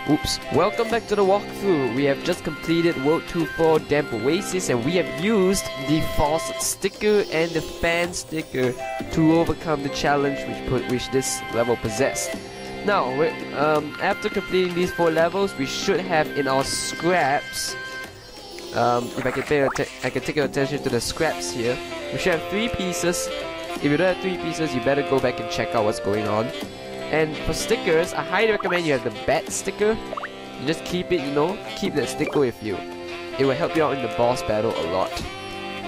Oops. Welcome back to the walkthrough. We have just completed World 2-4 Damp Oasis and we have used the faucet sticker and the fan sticker to overcome the challenge which this level possessed. Now, after completing these 4 levels, we should have in our scraps, if I can take your attention to the scraps here, we should have 3 pieces. If you don't have 3 pieces, you better go back and check out what's going on. And for stickers, I highly recommend you have the bat sticker. You just keep it, keep that sticker with you. It will help you out in the boss battle a lot.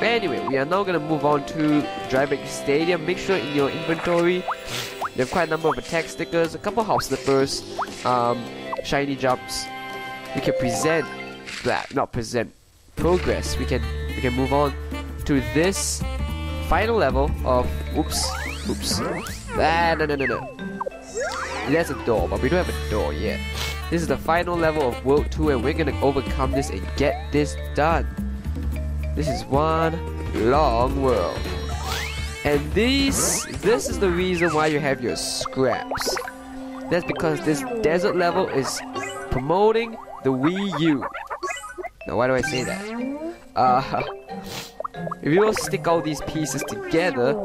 Anyway, we are now going to move on to Drybake Stadium. Make sure in your inventory you have quite a number of attack stickers, a couple house slippers, shiny jumps. We can progress. We can move on to this final level of no. There's a door, but we don't have a door yet. This is the final level of World 2 and we're gonna overcome this and get this done. This is one long world. And this is the reason why you have your scraps. That's because this desert level is promoting the Wii U. Now why do I say that? If you don't stick all these pieces together,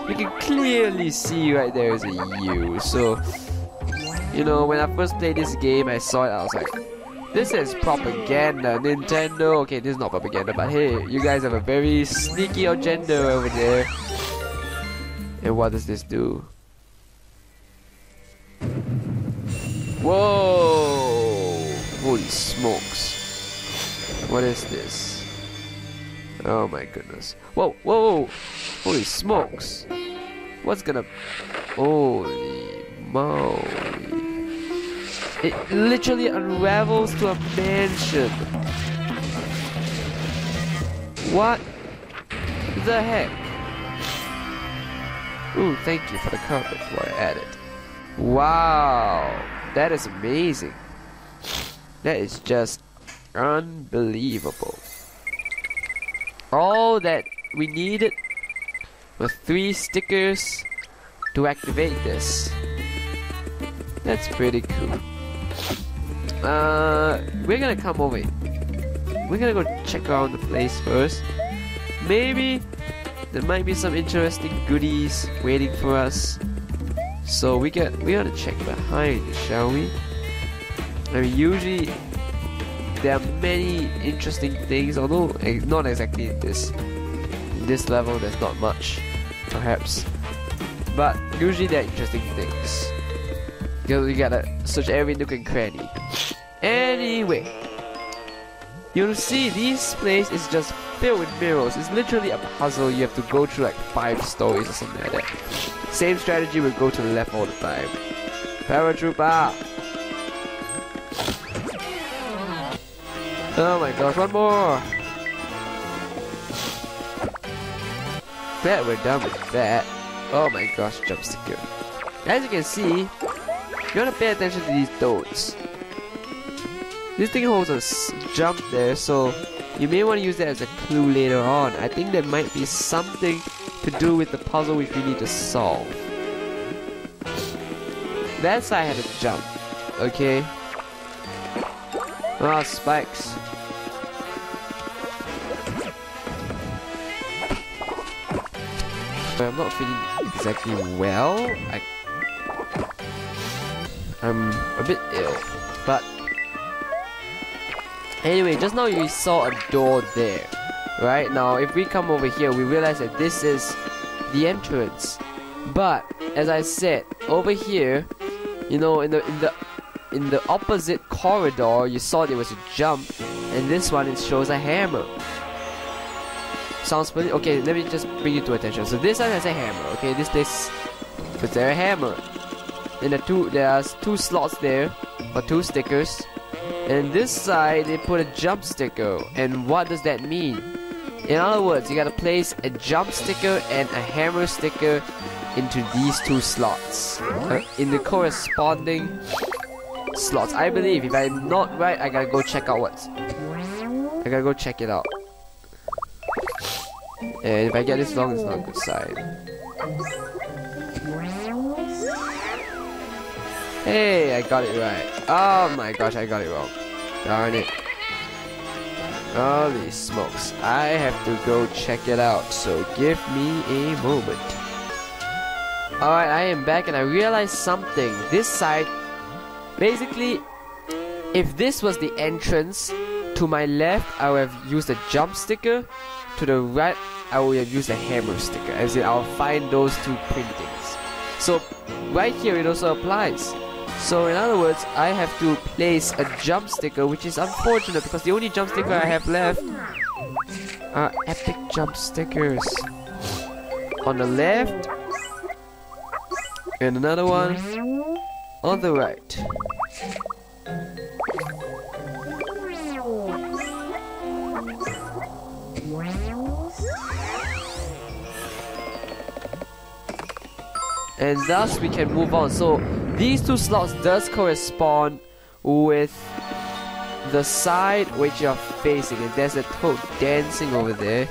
you can clearly see right there is a U. So, when I first played this game, I saw it, I was like, this is propaganda, Nintendo. Okay, this is not propaganda, but hey, you guys have a very sneaky agenda over there. And what does this do? Whoa! Holy smokes. What is this? Oh my goodness. Whoa, whoa! Holy smokes! What's gonna... Holy moly. It literally unravels to a mansion. What the heck? Ooh, thank you for the carpet before I add it. Wow, that is amazing. That is just unbelievable. All that we needed were 3 stickers to activate this. That's pretty cool. We're gonna come over. We're gonna go check around the place first. Maybe there might be some interesting goodies waiting for us. So we gotta check behind, shall we? I mean, usually there are many interesting things, although not exactly in this level. There's not much, perhaps, but usually there are interesting things. You gotta search every nook and cranny. Anyway, you'll see this place is just filled with mirrors. It's literally a puzzle. You have to go through like 5 stories or something like that. Same strategy, will go to the left all the time. Paratrooper! Oh my gosh, one more! Bet we're done with that. Oh my gosh, jump sticker. As you can see, you want to pay attention to these dots. This thing holds a jump there, so you may want to use that as a clue later on. I think there might be something to do with the puzzle which we need to solve. That side had a jump, okay? Ah, spikes. I'm not feeling exactly well. I'm a bit ill, but anyway, just now you saw a door there. Right now, if we come over here, we realize that this is the entrance. But as I said, over here, in the opposite corridor, you saw there was a jump, and this one it shows a hammer. Sounds funny. Okay, let me just bring you to attention. So this one has a hammer. Okay, this place puts there a hammer. And there are 2 slots there for 2 stickers. And this side they put a jump sticker. And what does that mean? In other words, you gotta place a jump sticker and a hammer sticker into these 2 slots. In the corresponding slots. I believe, if I'm not right, I gotta go check out I gotta go check it out. And if I get this wrong, it's not a good sign. Hey, I got it right. Oh my gosh, I got it wrong. Darn it. Holy smokes. I have to go check it out, so give me a moment. Alright, I am back and I realized something. This side, basically, if this was the entrance, to my left I would have used a jump sticker. To the right, I would have used a hammer sticker. As in, I'll find those two printings. So, right here it also applies. So in other words, I have to place a jump sticker, which is unfortunate because the only jump sticker I have left are epic jump stickers. On the left, and another one on the right. And thus we can move on. So these two slots does correspond with the side which you're facing, and there's a toad dancing over there.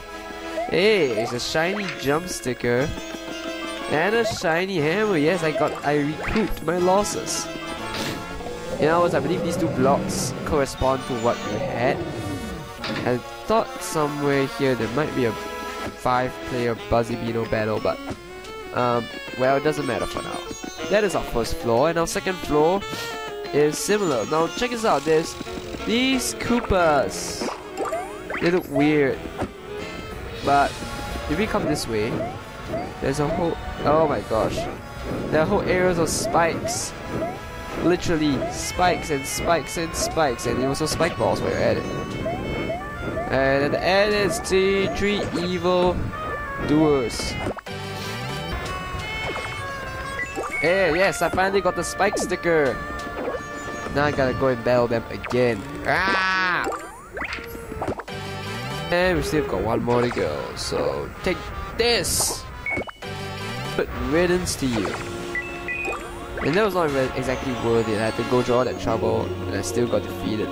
Hey, it's a shiny jump sticker and a shiny hammer. Yes, I recouped my losses. In other words, I believe these two blocks correspond to what we had. I thought somewhere here there might be a 5-player Buzzy Beetle battle, but well, it doesn't matter for now. That is our first floor, and our second floor is similar. Now check this out, there's these Koopas. They look weird, but if we come this way, there's a whole, oh my gosh, there are whole areas of spikes. Literally spikes and spikes and spikes, and also spike balls while you're at it. And at the end is the 3 evil doers. Hey, yes, I finally got the spike sticker. Now I gotta go and battle them again. Ah! And we still got one more to go. So take this. Good riddance to you. And that was not even exactly worth it. I had to go through all that trouble, and I still got defeated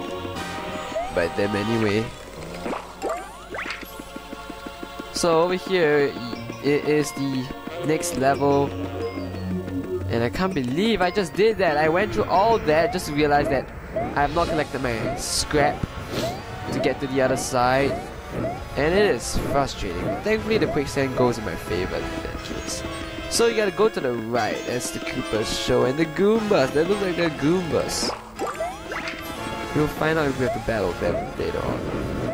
by them anyway. So over here, it is the next level. And I can't believe I just did that. I went through all that just to realize that I have not collected my scrap to get to the other side. And it is frustrating. Thankfully the quicksand goes in my favor entrance. So you gotta go to the right as the Koopas show, and the Goombas, they look like they're Goombas. We'll find out if we have to battle them later on.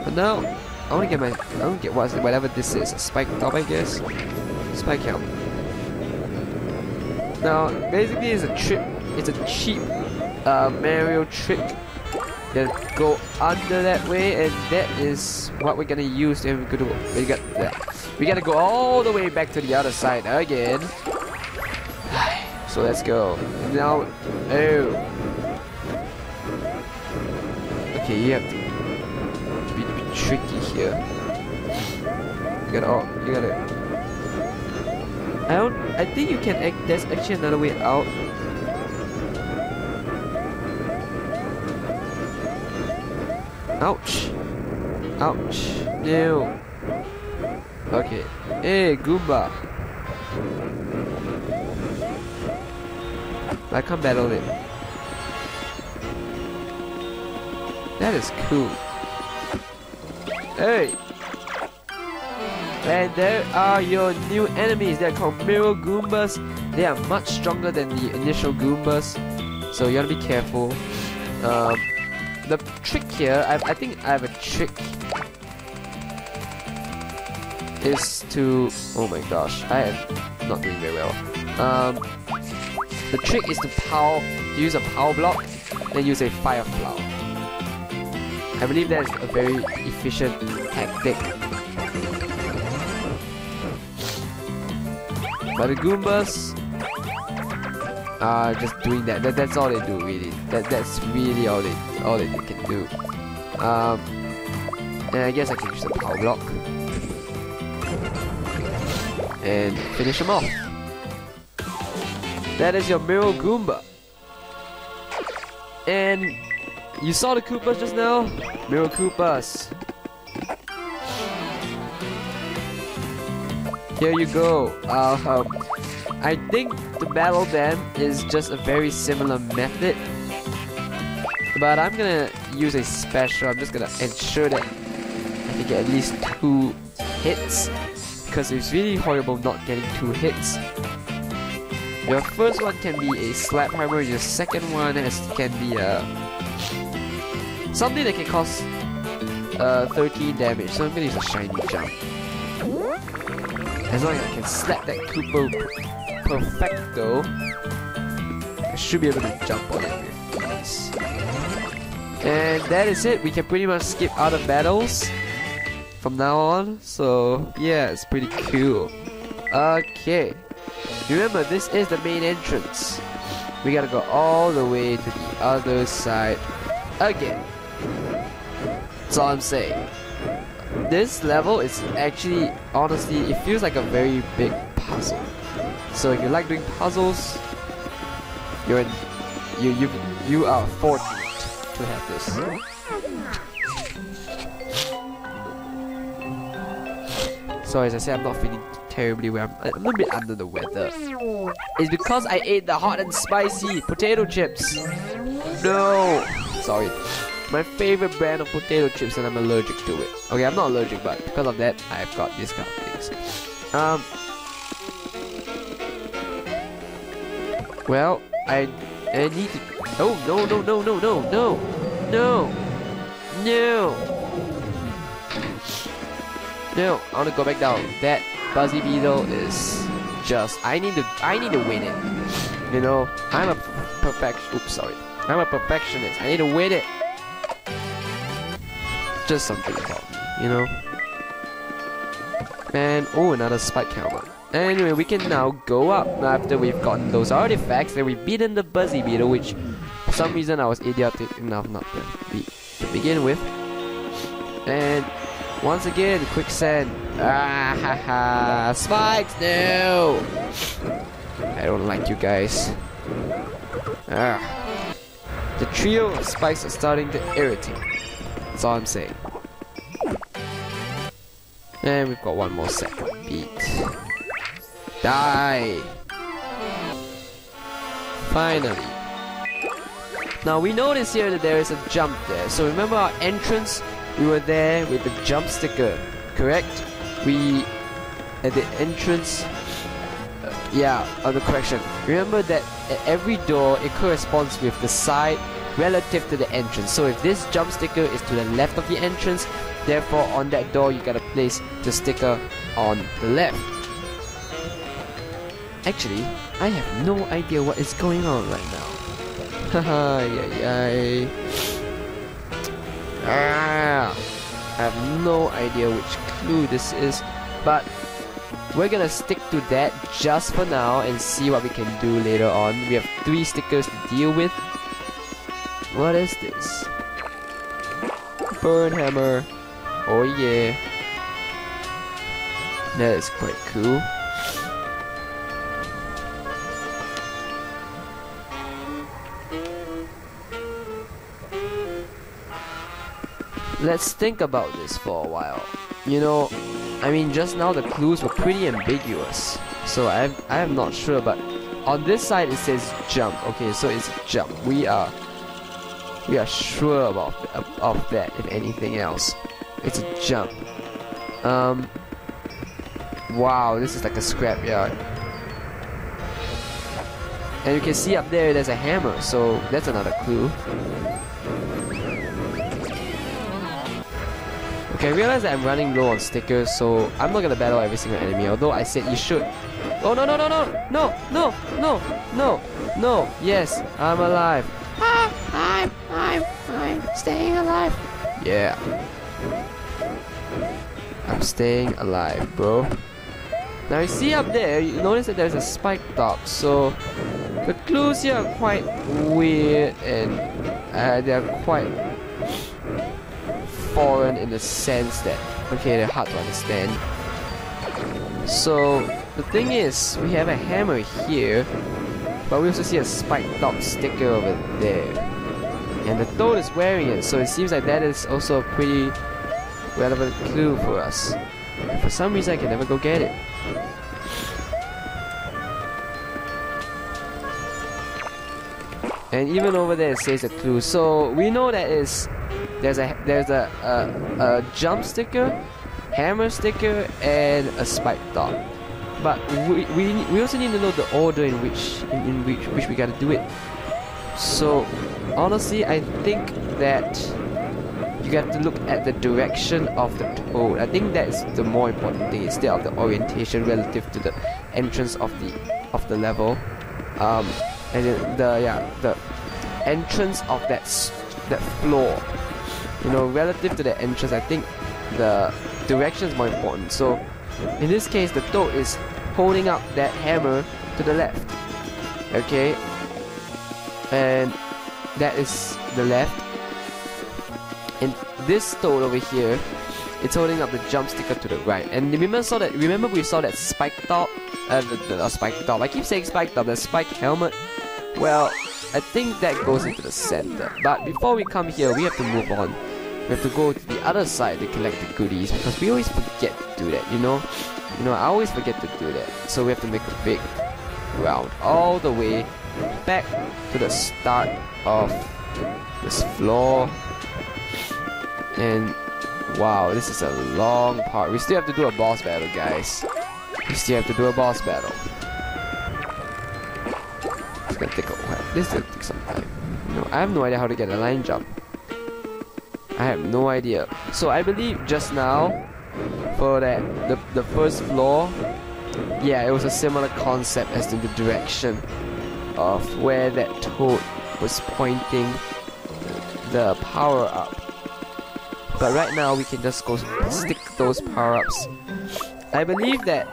But now, I wanna get whatever this is, a spike top I guess? Spike helmet. Now, basically it's a cheap Mario trick that go under that way, and that is what we're gonna use, and we gotta go all the way back to the other side again. So let's go. Now, oh. Okay, you have to be tricky here. You gotta. I think you can there's actually another way out. Ouch. Ouch. No. Okay. Hey, Goomba. I can't battle it. That is cool. Hey! And there are your new enemies. They're called Mural Goombas. They are much stronger than the initial Goombas, so you gotta be careful. The trick here, I think I have a trick, is to, oh my gosh, I am not doing very well. The trick is to use a power block, then use a fire flower. I believe that is a very efficient tactic. But the Goombas are just doing that. That's all they do, really. That's really all they can do. And I guess I can use the power block and finish them off. That is your Mural Goomba. And you saw the Koopas just now? Mural Koopas. Here you go. I think to battle them is just a very similar method. But I'm gonna use a special. I'm just gonna ensure that I can get at least 2 hits. Because it's really horrible not getting 2 hits. Your first one can be a slap hammer, your second one can be something that can cost 13 damage. So I'm gonna use a shiny jump. As long as I can slap that Koopa perfecto, I should be able to jump on it with ease. And that is it. We can pretty much skip other battles from now on. So yeah, it's pretty cool. Okay. Remember, this is the main entrance. We gotta go all the way to the other side again. That's all I'm saying. This level is actually, honestly, it feels like a very big puzzle. So if you like doing puzzles, you are fortunate to have this. So as I said, I'm not feeling terribly well. I'm a little bit under the weather. It's because I ate the hot and spicy potato chips. No! Sorry. My favorite brand of potato chips, and I'm allergic to it. Okay, I'm not allergic, but because of that, I've got these kind of things. Well, I need to... Oh, no. No, I want to go back down. That Buzzy Beetle is just... I need to win it. You know, I'm a I'm a perfectionist. I need to win it. Just something about me, you know. And oh, another spike helmet. Anyway, we can now go up after we've gotten those artifacts and we've beaten the Buzzy Beetle, which for some reason I was idiotic enough not to beat to begin with. And once again, quicksand. Ah ha ha! Spikes, no! I don't like you guys. Ah. The trio of spikes are starting to irritate. That's all I'm saying. And we've got one more second beat. Die! Finally. Now we notice here that there is a jump there. So remember our entrance? We were there with the jump sticker, correct? We at the entrance. Correction. Remember that at every door it corresponds with the side relative to the entrance. So if this jump sticker is to the left of the entrance, therefore on that door you gotta place the sticker on the left. Actually, I have no idea what is going on right now. Haha, I have no idea which clue this is, but we're gonna stick to that just for now and see what we can do later on. We have 3 stickers to deal with. What is this? Burn hammer. Oh yeah. That is quite cool. Let's think about this for a while. You know, I mean, just now the clues were pretty ambiguous, so I'm not sure, but on this side it says jump. Okay, so it's jump. We are sure of that, if anything else. It's a jump. Wow, this is like a scrapyard. And you can see up there there's a hammer, so that's another clue. Okay, I realize that I'm running low on stickers, so I'm not gonna battle every single enemy, although I said you should. Oh no, no, yes, I'm alive. I'm staying alive. Yeah. I'm staying alive, bro. Now you see up there, you notice that there's a spike top, so the clues here are quite weird and they're quite foreign in the sense that, okay, they're hard to understand. So the thing is, we have a hammer here, but we also see a spike top sticker over there. And the Toad is wearing it, so it seems like that is also a pretty relevant clue for us. And for some reason I can never go get it. And even over there it says a clue. So we know that there's a jump sticker, hammer sticker, and a spike top. But we also need to know the order in which we gotta do it. So honestly, I think that you have to look at the direction of the toad. I think that is the more important thing instead of the orientation relative to the entrance of the level. And then the entrance of that floor. You know, relative to the entrance, I think the direction is more important. So in this case, the toad is holding up that hammer to the left. Okay, and that is the left. And this toad over here, it's holding up the jump sticker to the right. And remember we saw that spike top, spike top. I keep saying spike top. The spike helmet. Well, I think that goes into the center. But before we come here, we have to move on. We have to go to the other side to collect the goodies because we always forget to do that. You know, I always forget to do that. So we have to make a big round all the way back to the start of this floor. And wow, this is a long part. We still have to do a boss battle, guys. We still have to do a boss battle. It's gonna take a while. This will take some time. No, I have no idea how to get a line jump. I have no idea. So I believe just now, for the first floor, yeah, it was a similar concept as to the direction of where that toad was pointing the power up. But right now we can just go stick those power-ups. I believe that,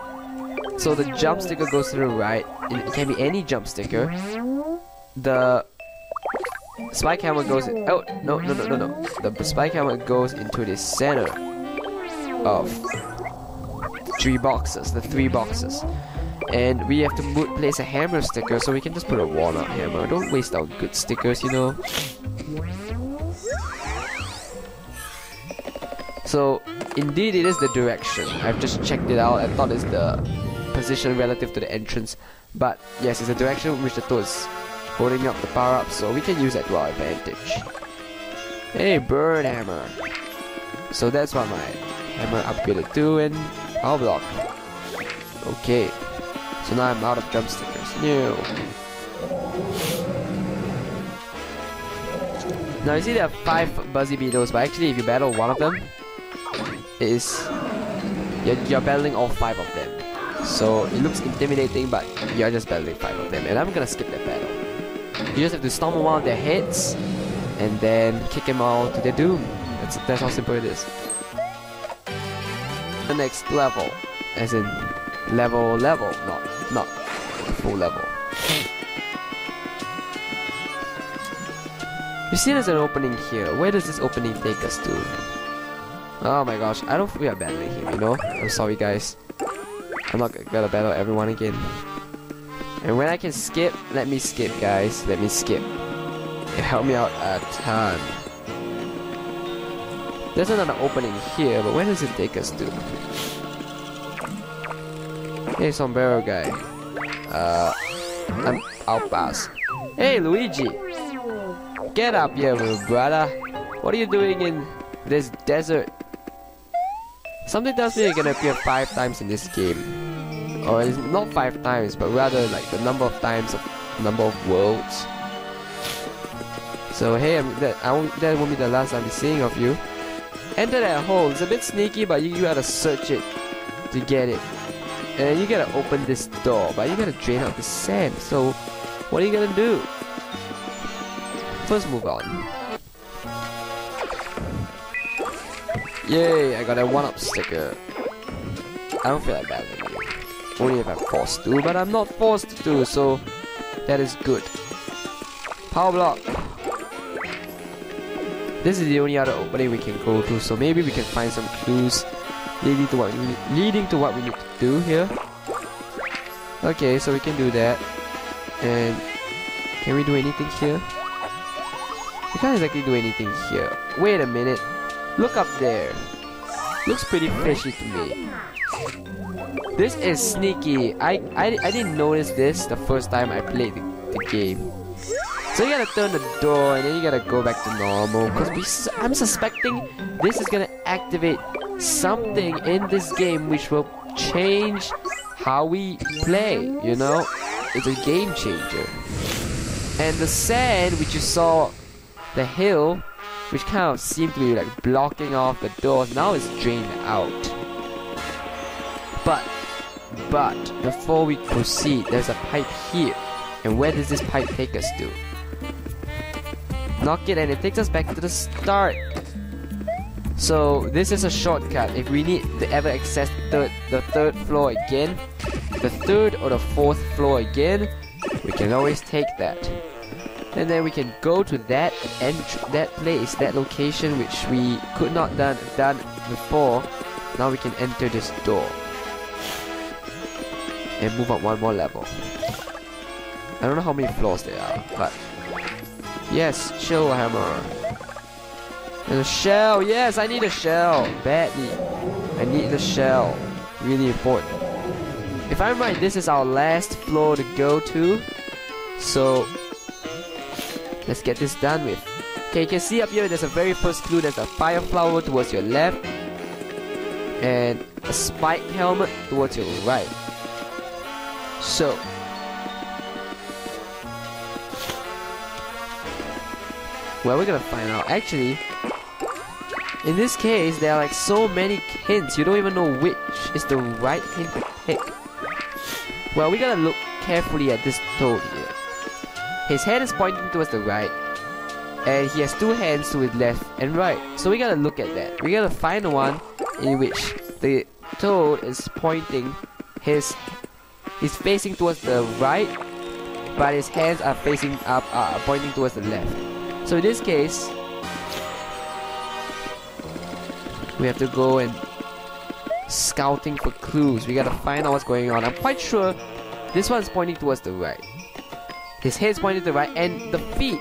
so the jump sticker goes to the right. It can be any jump sticker. The spike hammer goes in, oh no. The spike hammer goes into the center of the three boxes. And we have to place a hammer sticker, so we can just put a walnut hammer. Don't waste our good stickers, you know. So indeed it is the direction. I've just checked it out. I thought it's the position relative to the entrance, but yes, it's the direction in which the toad is holding up the power up, so we can use that to our advantage. Hey, bird hammer. So that's what my hammer upgraded to, and power block. Okay, so now I'm out of jump stickers. No. Now you see there are 5 buzzy beetles, but actually if you battle one of them, you're battling all 5 of them. So it looks intimidating, but you're just battling 5 of them, and I'm gonna skip that battle. You just have to stomp on one of their heads and then kick them all to their doom. That's how simple it is. The next level, as in level, not full level. You see there's an opening here. Where does this opening take us to? Oh my gosh, I don't think we are battling him, you know? I'm sorry guys. I'm not gonna battle everyone again. And when I can skip, let me skip guys. Let me skip. It helped me out a ton. There's another opening here, but where does it take us to? Hey sombrero guy. I'll pass. Hey Luigi! Get up here, brother. What are you doing in this desert? Something tells me you're gonna appear 5 times in this game. Or it's not 5 times, but rather like the number of times of number of worlds. So hey, that won't be the last I'll be seeing of you. Enter that hole. It's a bit sneaky, but you gotta search it to get it. And you gotta open this door, but you gotta drain out the sand. So what are you gonna do? First move on. Yay, I got a 1-up sticker. I don't feel like battling you. Only if I'm forced to, but I'm not forced to, so that is good. Power block. This is the only other opening we can go to, so maybe we can find some clues leading to what we need to do here. Okay, so we can do that. And can we do anything here? We can't exactly do anything here. Wait a minute. Look up there. Looks pretty fishy to me. This is sneaky. I didn't notice this the first time I played the game. So you gotta turn the door and then you gotta go back to normal. Because I'm suspecting this is gonna activate something in this game which will change how we play, you know? It's a game changer. And the sand which you saw, the hill, which kind of seemed to be like blocking off the doors, now is drained out. But before we proceed, there's a pipe here. And where does this pipe take us to? Knock it and it takes us back to the start. So this is a shortcut. If we need to ever access the third floor again, the third or the fourth floor again, we can always take that. And then we can go to that place, that location which we could not done before. Now we can enter this door and move up one more level. I don't know how many floors there are, but yes, chill hammer. And a shell, yes, I need a shell badly. I need the shell, really important. If I'm right, this is our last floor to go to, so let's get this done with. Okay, you can see up here there's a very first clue. There's a fire flower towards your left and a spike helmet towards your right. So well, we're gonna find out. Actually, in this case, there are like so many hints, you don't even know which is the right hint to pick. Well, we gotta look carefully at this toad here. His head is pointing towards the right, and he has two hands to his left and right. So we gotta look at that. We gotta find the one in which the toad is pointing he's facing towards the right, but his hands are facing up, pointing towards the left. So in this case, we have to go and scouting for clues. We gotta find out what's going on. I'm quite sure this one's pointing towards the right. His head's pointing to the right, and the feet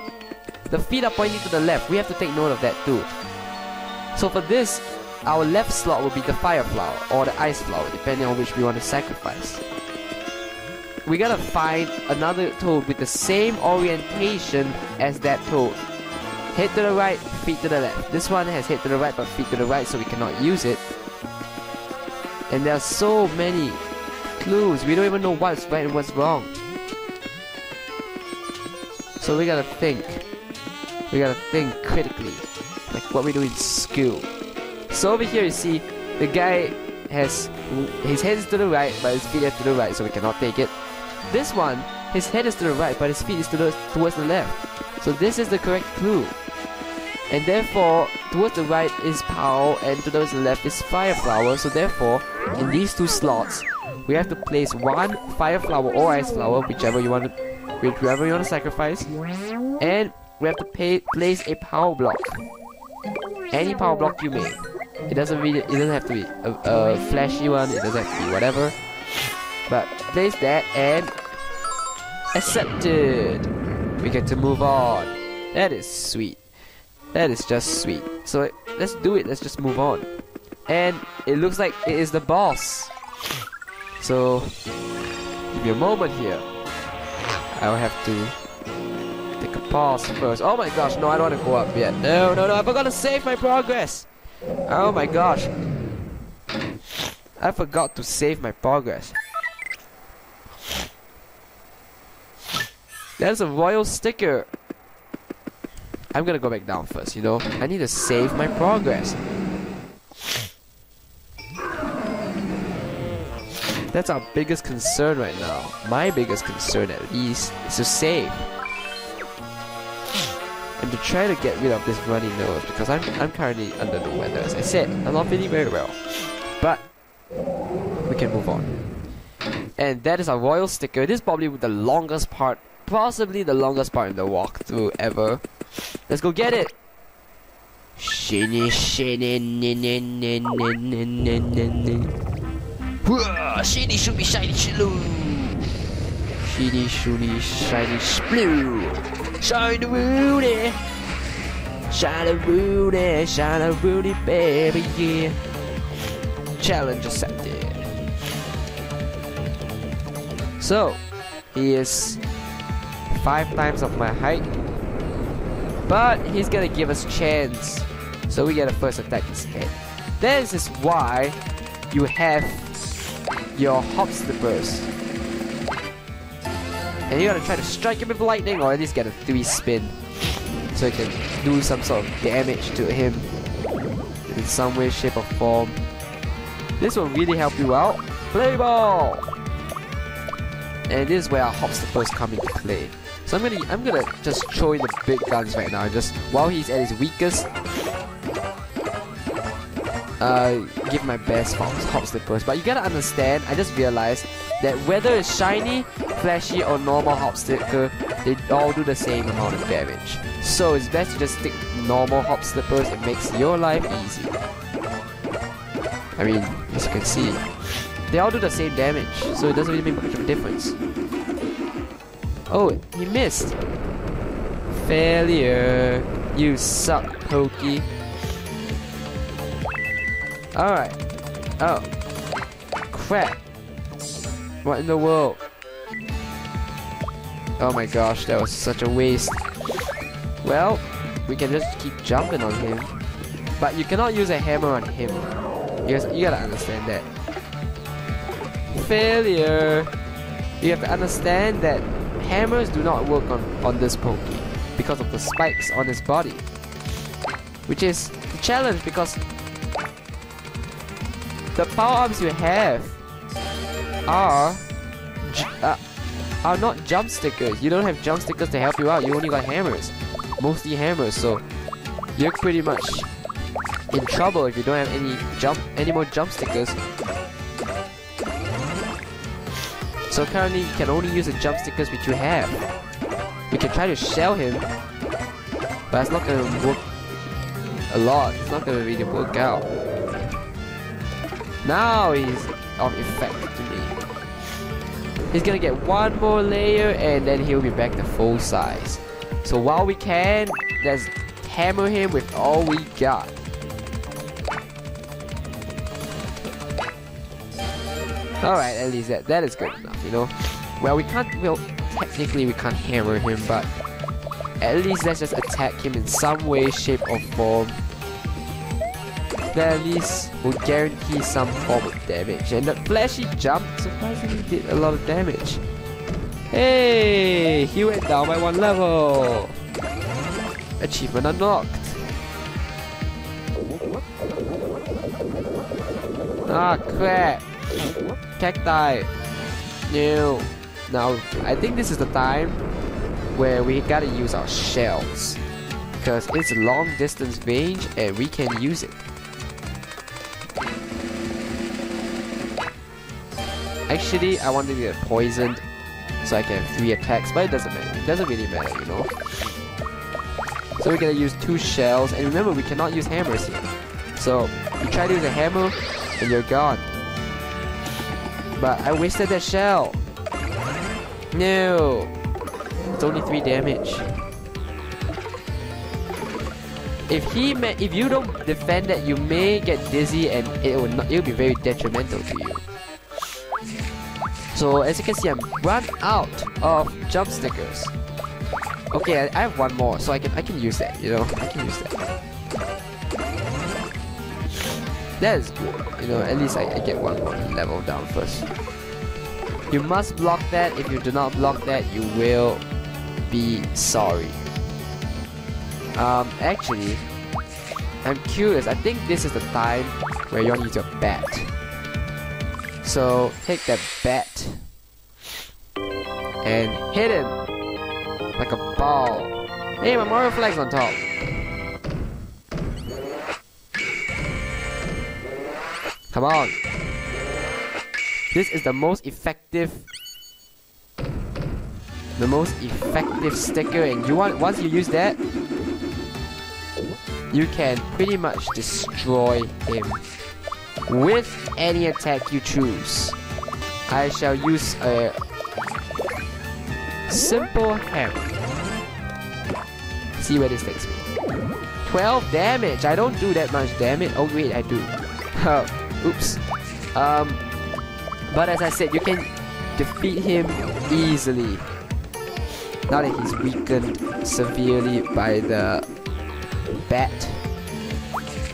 are pointing to the left. We have to take note of that too. So for this, our left slot will be the fire flower or the ice flower, depending on which we want to sacrifice. We gotta find another toad with the same orientation as that toad. Head to the right, feet to the left. This one has head to the right but feet to the right, so we cannot use it. And there are so many clues. We don't even know what's right and what's wrong. So we gotta think. We gotta think critically, like what we do in school. So over here you see the guy has his head is to the right but his feet are to the right, so we cannot take it. This one, his head is to the right but his feet is towards the left. So this is the correct clue. And therefore, towards the right is Pow and towards the left is Fire Flower. So therefore, in these two slots, we have to place one Fire Flower or Ice Flower, whichever you want to sacrifice, and we have to place a power block. Any power block you make. It doesn't have to be a flashy one. It doesn't have to be whatever. But place that and accepted. We get to move on. That is sweet. That is just sweet. So let's do it. Let's just move on. And it looks like it is the boss. So give me a moment here. I'll have to take a pause first. Oh my gosh, no, I don't want to go up yet. No, I forgot to save my progress. Oh my gosh. I forgot to save my progress. There's a royal sticker. I'm gonna go back down first, you know. I need to save my progress. That's our biggest concern right now. My biggest concern, at least, is to save. And to try to get rid of this runny nose, because I'm currently under the weather, as I said. I'm not feeling very well. But we can move on. And that is our royal sticker. This is probably the longest part, possibly the longest part in the walkthrough ever. Let's go get it! Shiny, shiny, shiny, shooty, shiny, shloo! Shiny, shooty, shiny, sploo! Shiny, Rudy! Shiny, Rudy, shiny, Rudy, baby, yeah! Challenge accepted. So, he is 5 times of my height. But he's gonna give us chance. So we get a first attack instead. This is why you have your hop slippers. And you're gonna try to strike him with lightning, or at least get a 3 spin. So you can do some sort of damage to him in some way, shape or form. This will really help you out. Play ball! And this is where our hop slippers come into play. So I'm gonna just throw in the big guns right now. Just while he's at his weakest, give my best hop slippers. But you gotta understand, I just realized that whether it's shiny, flashy or normal hop slipper, they all do the same amount of damage. So it's best to just stick normal hop slippers. It makes your life easy. I mean, as you can see, they all do the same damage, so it doesn't really make much of a difference. Oh, he missed. Failure. You suck, Pokey. Alright. Oh. Crap. What in the world? Oh my gosh, that was such a waste. Well, we can just keep jumping on him. But you cannot use a hammer on him. You gotta understand that. Failure. You have to understand that hammers do not work on this Pokey because of the spikes on his body. Which is the challenge, because the power-ups you have are not jump stickers. You don't have jump stickers to help you out. You only got hammers. Mostly hammers, so you're pretty much in trouble if you don't have any more jump stickers. So currently you can only use the jump stickers which you have. We can try to shell him, but it's not gonna work a lot. It's not gonna really work out. Now he's of effect to me. He's gonna get one more layer and then he'll be back to full size. So while we can, let's hammer him with all we got. Alright, at least that is good enough, you know. Well, technically we can't hammer him, but at least let's just attack him in some way, shape or form. That at least will guarantee some form of damage. And the flashy jump surprisingly did a lot of damage. Hey, he went down by 1 level. Achievement unlocked. Ah, crap. Cacti. No. Now, I think this is the time where we gotta use our shells, because it's long distance range and we can use it. Actually, I want to get poisoned so I can have 3 attacks, but it doesn't matter. It doesn't really matter, you know. So we're gonna use 2 shells, and remember, we cannot use hammers here. So you try to use a hammer, and you're gone. But I wasted that shell. No, it's only 3 damage. If you don't defend that, you may get dizzy, and it'll be very detrimental to you. So as you can see, I'm run out of jump stickers. Okay, I have 1 more, so I can use that. You know, I can use that. That is good. You know, at least I get 1 more level down first. You must block that. If you do not block that, you will be sorry. Actually, I'm curious. I think this is the time where you want to use your bat. So take that bat and hit him like a ball. Hey, my Mario flag's on top. Come on. This is the most effective sticker, and once you use that, you can pretty much destroy him with any attack you choose. I shall use a simple hammer. See where this takes me. 12 damage. I don't do that much damage. Oh wait, I do. Oops. But as I said, you can defeat him easily. Now that he's weakened severely by the bat.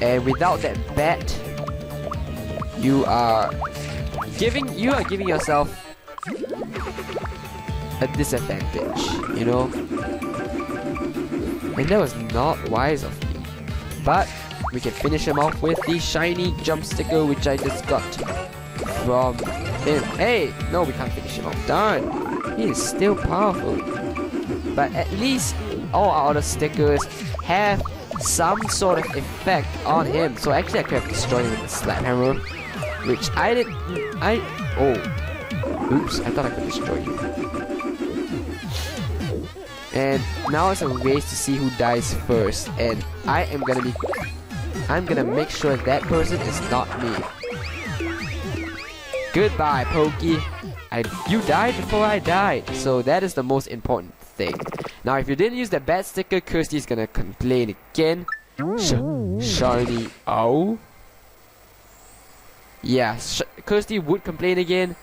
And without that bat, you are giving yourself a disadvantage, you know? And that was not wise of me. But we can finish him off with the shiny jump sticker which I just got from him. Hey! No, we can't finish him off. Darn! He is still powerful. But at least all our other stickers have some sort of effect on him. So actually I could have destroyed him with the slap hammer. Which I did... Oh. Oops, I thought I could destroy him. And now it's a race to see who dies first. And I'm gonna make sure that person is not me. Goodbye, Pokey. You died before I died. So that is the most important thing. Now if you didn't use that bad sticker, Kirsty's gonna complain again. Shiny owl. Yeah, Kirsty would complain again.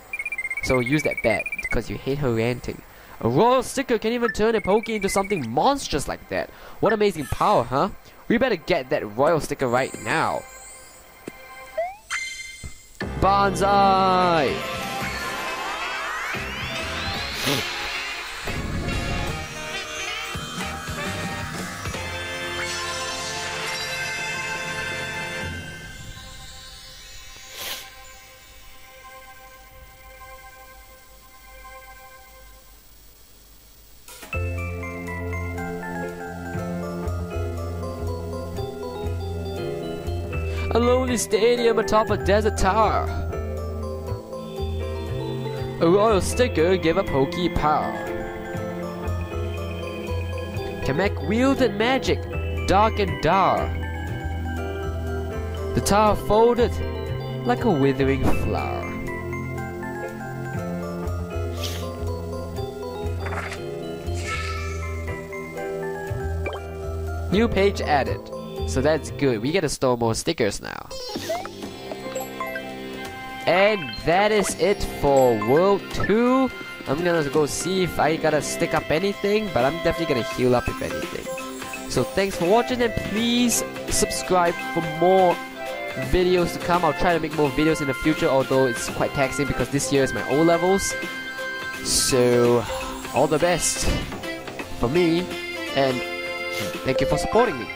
So use that bat because you hate her ranting. A royal sticker can even turn a Pokey into something monstrous like that. What amazing power, huh? We better get that royal sticker right now. Bonsai! A lonely stadium atop a desert tower. A royal sticker gave a Pokey power. Kamek wielded magic, dark and dark. The tower folded like a withering flower. New page added. So that's good. We get to store more stickers now. And that is it for World 2. I'm gonna go see if I gotta stick up anything, but I'm definitely gonna heal up if anything. So thanks for watching, and please subscribe for more videos to come. I'll try to make more videos in the future, although it's quite taxing because this year is my O-levels. So all the best for me, and thank you for supporting me.